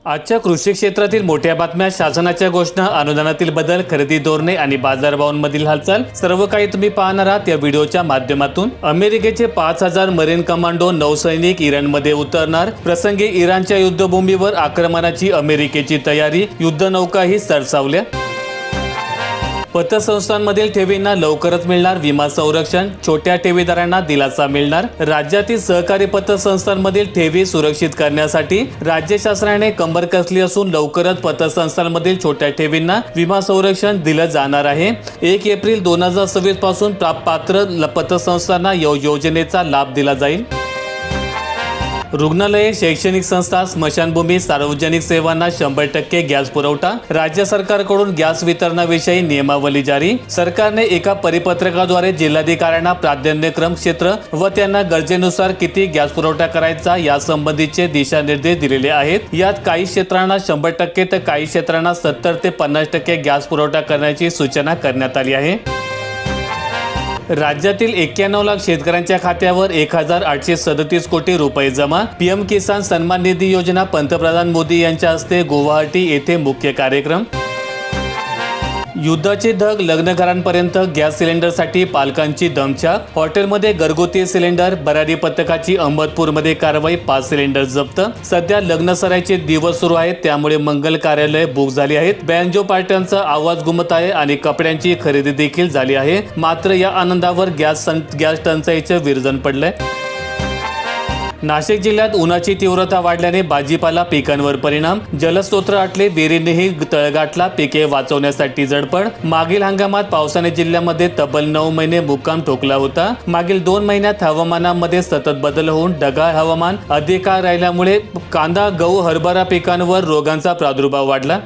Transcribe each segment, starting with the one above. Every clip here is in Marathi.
आजच्या कृषी क्षेत्रातील मोठ्या बातम्या, शासनाच्या घोषणा, अनुदानातील बदल, खरेदी धोरणे आणि बाजारभावांमधील हालचाल सर्व काही तुम्ही पाहणार आहात या व्हिडिओच्या माध्यमातून। अमेरिकेचे 5000 मरीन कमांडो नौसैनिक इराणमध्ये उतरणार। प्रसंगी इराणच्या युद्धभूमीवर आक्रमणाची अमेरिकेची तयारी, युद्धनौकाही सरसावल्या। पतसंस्थांमधील ठेवींना लवकरच मिळणार विमा संरक्षण, छोट्या ठेवीदारांना दिलासा मिळणार। राज्यातील सहकारी पतसंस्थांमधील ठेवी सुरक्षित करण्यासाठी राज्य शासनाने कंबर कसली असून लवकरच पतसंस्थांमधील छोट्या ठेवींना विमा संरक्षण दिलं जाणार आहे। 1 एप्रिल 2026 पासून पात्र पतसंस्थांना योजनेचा लाभ दिला जाईल। रुग्णालये, शैक्षणिक संस्था, स्मशानभूमी, सार्वजनिक सेवांना 100% गॅस पुरवठा। राज्य सरकारकडून गॅस वितरणाविषयी नियमावली जारी। सरकारने एका परिपत्रकाद्वारे जिल्हाधिकाऱ्यांना प्राधान्यक्रम क्षेत्र व त्यांना गरजेनुसार किती गॅस पुरवठा करायचा यासंबंधीचे दिशानिर्देश दिलेले आहेत। यात काही क्षेत्रांना 100% तर काही क्षेत्रांना 70 ते 50% गॅस पुरवठा करण्याची सूचना करण्यात आली आहे। राज्यातील 91 लाख शेतकऱ्यांच्या खात्यावर 1837 कोटी रुपये जमा। पीएम किसान सन्मान निधी योजना, पंतप्रधान मोदी यांच्या हस्ते गुवाहाटी येथे मुख्य कार्यक्रम। युद्धाची धग, लग्नघरांपर्यंत गॅस सिलेंडरसाठी पालकांची दमछाक। हॉटेलमध्ये घरगुती सिलेंडर, भरारी पथकाची अहमदपूरमध्ये कारवाई, 5 सिलेंडर जप्त। सध्या लग्नसराईचे दिवस सुरू आहेत, त्यामुळे मंगल कार्यालय बुक झाली आहेत। बँजो पार्ट्यांचा आवाज घुमत आहे आणि कपड्यांची खरेदी देखील झाली आहे। मात्र या आनंदावर गॅस टंचाईचे विरजण पडलंय। नाशिक जिल्ह्यात उन्हाची तीव्रता वाढल्याने भाजीपाला पिकांवर परिणाम। जलस्रोत आटले, विहिरींनीही तळ गाठला, पिके वाचवण्यासाठी झडपड। मागील हंगामात पावसाने जिल्ह्यामध्ये तब्बल 9 महिने मुक्काम ठोकला होता। मागील 2 महिन्यात हवामानामध्ये सतत बदल होऊन ढगाळ हवामान अधिक काळ राहिल्यामुळे कांदा, गहू, हरभरा पिकांवर रोगांचा प्रादुर्भाव वाढला।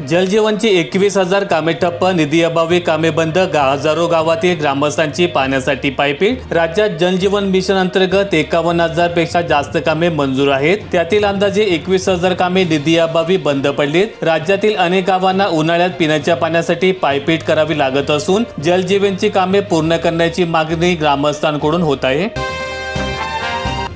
जलजीवनची 21,000 कामे ठप्प, निधी अभावी कामे बंद, हजारो गावातील ग्रामस्थांची पाण्यासाठी पायपीट। राज्यात जलजीवन मिशन अंतर्गत 51,000 पेक्षा जास्त कामे मंजूर आहेत, त्यातील अंदाजे 21,000 कामे निधी अभावी बंद पडलीत। राज्यातील अनेक गावांना उन्हाळ्यात पिण्याच्या पाण्यासाठी पायपीट करावी लागत असून जलजीवनची कामे पूर्ण करण्याची मागणी ग्रामस्थांकडून होत आहे।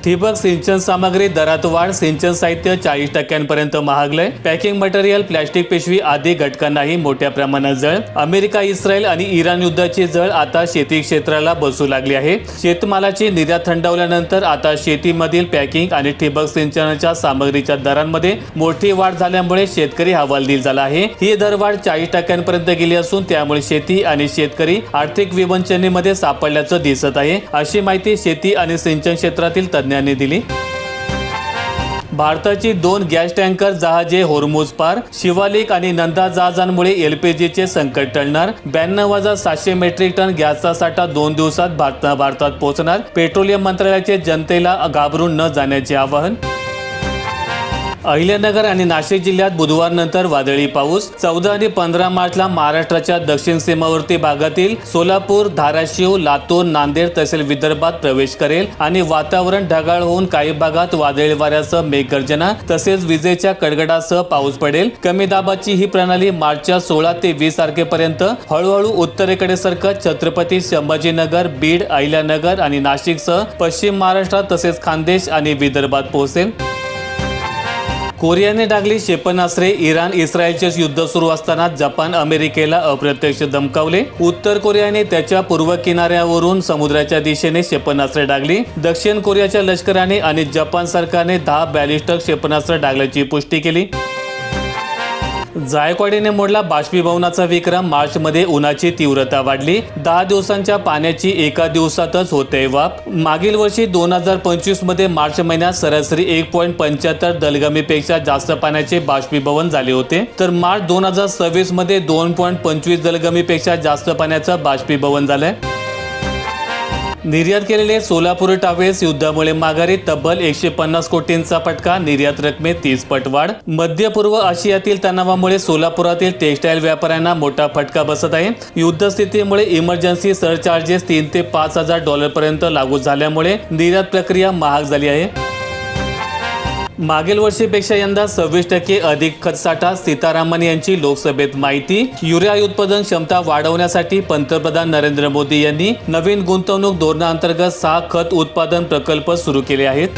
ठिबक सिंचन सामग्री दरात वाढ, सिंचन साहित्य 40% महागलंय। पॅकिंग मटेरियल, प्लॅस्टिक पिशवी आदी घटकांनाही मोठ्या प्रमाणात झळ। अमेरिका, इस्रायल आणि इराण युद्धाची झळ आता शेती क्षेत्राला बसू लागली आहे। शेतमालाची निर्यात थंडावल्यानंतर आता शेतीमधील पॅकिंग आणि ठिबक सिंचनाच्या सामग्रीच्या दरांमध्ये मोठी वाढ झाल्यामुळे शेतकरी हवालदिल झाला आहे। ही दरवाढ 40% गेली असून त्यामुळे शेती आणि शेतकरी आर्थिक विवंचनेमध्ये सापडल्याचं दिसत आहे, अशी माहिती शेती आणि सिंचन क्षेत्रातील तज्ञ दिली। भारताची 2 गॅस टँकर जहाजे होर्मुझ पार, शिवालिक आणि नंदा जहाजांमुळे LPGचे संकट टळणार। 92,700 मेट्रिक टन गॅसचा साठा 2 दिवसात भारतात पोहोचणार। पेट्रोलियम मंत्रालयाचे जनतेला घाबरून न जाण्याचे आवाहन। अहिल्यानगर आणि नाशिक जिल्ह्यात बुधवारनंतर वादळी पाऊस। 14 आणि 15 मार्चला महाराष्ट्राच्या दक्षिण सीमावर्ती भागातील सोलापूर, धाराशिव, लातूर, नांदेड तसेच विदर्भात प्रवेश करेल आणि वातावरण ढगाळ होऊन काही भागात वादळी वाऱ्यासह मेघगर्जना तसेच विजेच्या कडकडासह पाऊस पडेल। कमी दाबाची ही प्रणाली मार्चच्या 16 ते 20 तारखेपर्यंत हळूहळू उत्तरेकडे सरकत छत्रपती संभाजीनगर, बीड, अहिल्यानगर आणि नाशिकसह पश्चिम महाराष्ट्रात तसेच खानदेश आणि विदर्भात पोहोचेल। कोरियाने डागली क्षेपणास्त्रे, इराण इस्रायलचे युद्ध सुरू असताना जपान अमेरिकेला अप्रत्यक्ष धमकावले। उत्तर कोरियाने त्याच्या पूर्व किनाऱ्यावरून समुद्राच्या दिशेने क्षेपणास्त्रे डागली। दक्षिण कोरियाच्या लष्कराने आणि जपान सरकारने 10 बॅलिस्टिक क्षेपणास्त्र डागल्याची पुष्टी केली। जायकवाडीने मोडला बाष्पीभवनाचा विक्रम, मार्चमध्ये उन्हाची तीव्रता वाढली। 10 दिवसांच्या पाण्याची एका दिवसातच होते वाफ। मागील वर्षी 2025 मध्ये मार्च महिन्यात सरासरी 1.75 दलगमीपेक्षा जास्त पाण्याचे बाष्पीभवन झाले होते, तर मार्च 2026 मध्ये 2.25 दलगमीपेक्षा जास्त पाण्याचं बाष्पीभवन झालंय। निर्यात केलेले सोलापूर टावेल्स युद्धामुळे माघारी, तब्बल 150 कोटींचा फटका, निर्यात रकमेत 30 पट वाढ। मध्य पूर्व आशियातील तणावामुळे सोलापुरातील टेक्सटाईल व्यापाऱ्यांना मोठा फटका बसत आहे। युद्धस्थितीमुळे इमर्जन्सी सरचार्जेस $3,000 ते $5,000 पर्यंत लागू झाल्यामुळे निर्यात प्रक्रिया महाग झाली आहे। मागील वर्षीपेक्षा यंदा 26% अधिक खतसाठा, सीतारामन यांची लोकसभेत माहिती। युरिया उत्पादन क्षमता वाढवण्यासाठी पंतप्रधान नरेंद्र मोदी यांनी नवीन गुंतवणूक धोरणाअंतर्गत 6 खत उत्पादन प्रकल्प सुरू केले आहेत।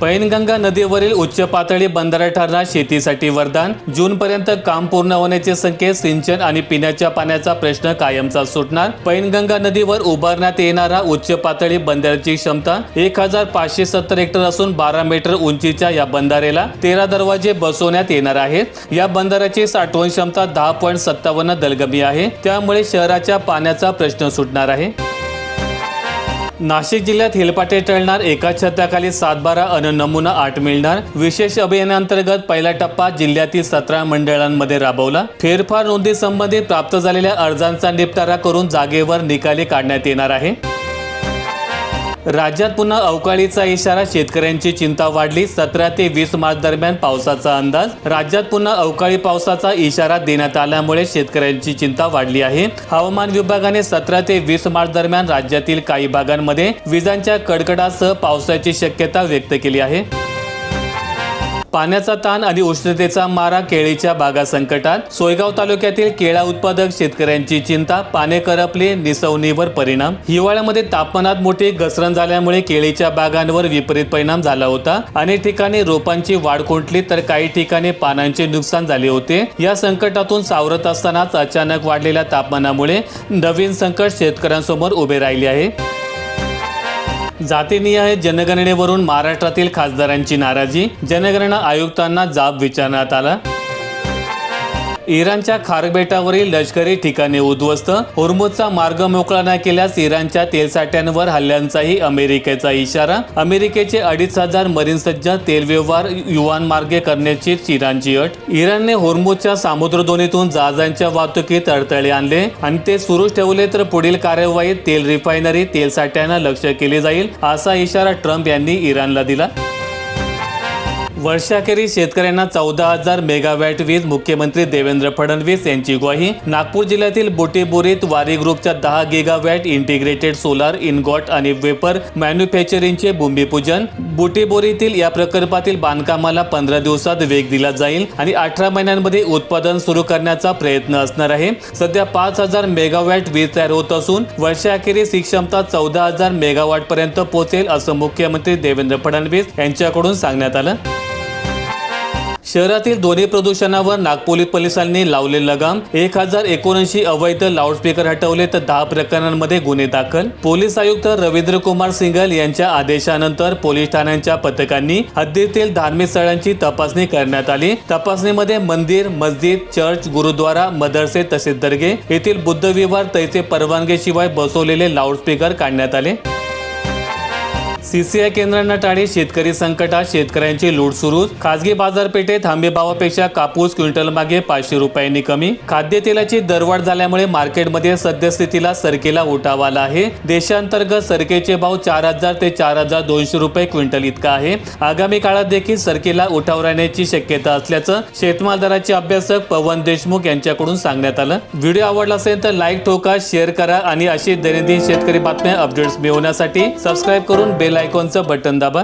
पैनगंगा नदीवरील उच्च पातळी बंधारा ठरणार शेतीसाठी वरदान. जूनपर्यंत काम पूर्ण होण्याचे संकेत. सिंचन आणि पिण्याच्या पाण्याचा प्रश्न कायमचा सुटणार. पैनगंगा नदीवर उभारण्यात येणारा उच्च पातळी बंधाऱ्याची क्षमता 1570 हेक्टर असून 12 मीटर उंचीच्या या बंधाऱ्याला 13 दरवाजे बसवण्यात येणार आहेत. या बंधाऱ्याची साठवण क्षमता 10.57 दलगमी आहे. त्यामुळे शहराच्या पाण्याचा प्रश्न सुटणार आहे. नाशिक जिल्ह्यात हेलपाटे टळणार. एका छताखाली 7-12 अन नमुना 8 मिळणार. विशेष अभियानांतर्गत पहिला टप्पा जिल्ह्यातील 17 मंडळांमध्ये राबवला. फेरफार नोंदी संबंधित प्राप्त झालेल्या अर्जांचा निपटारा करून जागेवर निकाले काढण्यात येणार आहे. राज्यात पुन्हा अवकाळीचा इशारा. शेतकऱ्यांची चिंता वाढली. 17 ते 20 मार्च दरम्यान पावसाचा अंदाज. राज्यात पुन्हा अवकाळी पावसाचा इशारा देण्यात आल्यामुळे शेतकऱ्यांची चिंता वाढली आहे. हवामान विभागाने 17 ते 20 मार्च दरम्यान राज्यातील काही भागांमध्ये विजांच्या कडकडासह पावसाची शक्यता व्यक्त केली आहे. पाण्याचा ताण आणि उष्णतेचा मारा. केळीच्या बागा संकटात. सोयगाव तालुक्यातील केळा उत्पादक शेतकऱ्यांची चिंता. पाने करपले. निसवणीवर परिणाम. हिवाळ्यामध्ये तापमानात मोठी घसरण झाल्यामुळे केळीच्या बागांवर विपरीत परिणाम झाला होता. अनेक ठिकाणी रोपांची वाढ खुंटली तर काही ठिकाणी पानांचे नुकसान झाले होते. या संकटातून सावरत असतानाच अचानक वाढलेल्या तापमानामुळे नवीन संकट शेतकऱ्यांसमोर उभे राहिले आहे. जातीनिहाय जनगणनेवरून महाराष्ट्रातील खासदारांची नाराजी. जनगणना आयुक्तांना जाब विचारण्यात आला. इराणच्या खार्क बेटावरील लष्करी ठिकाणे उद्ध्वस्त. होर्मुझचा मार्ग मोकळा न केल्यास इराणच्या तेलसाठ्यांवर हल्ल्यांचाही अमेरिकेचा इशारा. अमेरिकेचे 2500 मरीन सज्ज. तेल व्यवहार युवान मार्गे करण्याची इराणची अट. इराणने होर्मुझच्या सामुद्रधुनीतून जहाजांच्या वाहतुकीत अडथळे आणले आणि ते सुरूच ठेवले तर पुढील कार्यवाहीत तेल रिफायनरी तेलसाठ्यांना लक्ष केले जाईल, असा इशारा ट्रम्प यांनी इराणला दिला. वर्षाखेरीस शेतकऱ्यांना 14,000 मेगावॅट वीज. मुख्यमंत्री देवेंद्र फडणवीस यांची ग्वाही. नागपूर जिल्ह्यातील बुटीबोरीत वारी ग्रुपच्या 10 गिगावॅट इंटिग्रेटेड सोलार इनगॉट आणि वेपर मॅन्युफॅक्चरिंगचे भूमिपूजन. बुटीबोरीतील या प्रकल्पातील बांधकामाला 15 दिवसात वेग दिला जाईल आणि 18 महिन्यांमध्ये उत्पादन सुरू करण्याचा प्रयत्न असणार आहे. सध्या 5,000 मेगावॅट वीज तयार होत असून वर्षाखेरीस ही क्षमता 14,000 मेगावॅट पर्यंत पोहोचेल, असं मुख्यमंत्री देवेंद्र फडणवीस यांच्याकडून सांगण्यात आलं. शहरातील ध्वनी प्रदूषणावर नागपूर पोलिसांनी लावले लगाम. 1079 अवैध लाऊडस्पीकर हटवले तर 10 प्रकरणांमध्ये गुन्हे दाखल. पोलीस आयुक्त रवींद्र कुमार सिंघल यांच्या आदेशानंतर पोलीस ठाण्यांच्या पथकांनी हद्दीतील धार्मिक स्थळांची तपासणी करण्यात आली. तपासणीमध्ये मंदिर, मस्जिद, चर्च, गुरुद्वारा, मदरसे तसेच दर्गे येथील बुद्धविहार तैसे परवानगीशिवाय बसवलेले लाऊडस्पीकर काढण्यात आले. CCI केंद्रांना टाळी. शेतकरी संकटात. शेतकऱ्यांची लूट सुरू. खासगी बाजारपेठेत हमीभावापेक्षा कापूस क्विंटल मागे 500 रुपयांनी कमी. खाद्यतेलाची दरवाढ झाल्यामुळे मार्केटमध्ये सद्यस्थितीला सरकेला उठाव आला आहे. देशांतर्गत सरकेचे भाव 4,000 ते 4,200 रुपये क्विंटल इतका आहे. आगामी काळात देखील सरकेला उठाव राहण्याची शक्यता असल्याचं शेतमाल दराचे अभ्यासक पवन देशमुख यांच्याकडून सांगण्यात आलं. व्हिडिओ आवडला असेल तर लाईक ठोका, शेअर करा आणि अशी दैनंदिन शेतकरी बातम्या अपडेट्स मिळवण्यासाठी सबस्क्राईब करून बेल आयकॉनचं बटन दाबा.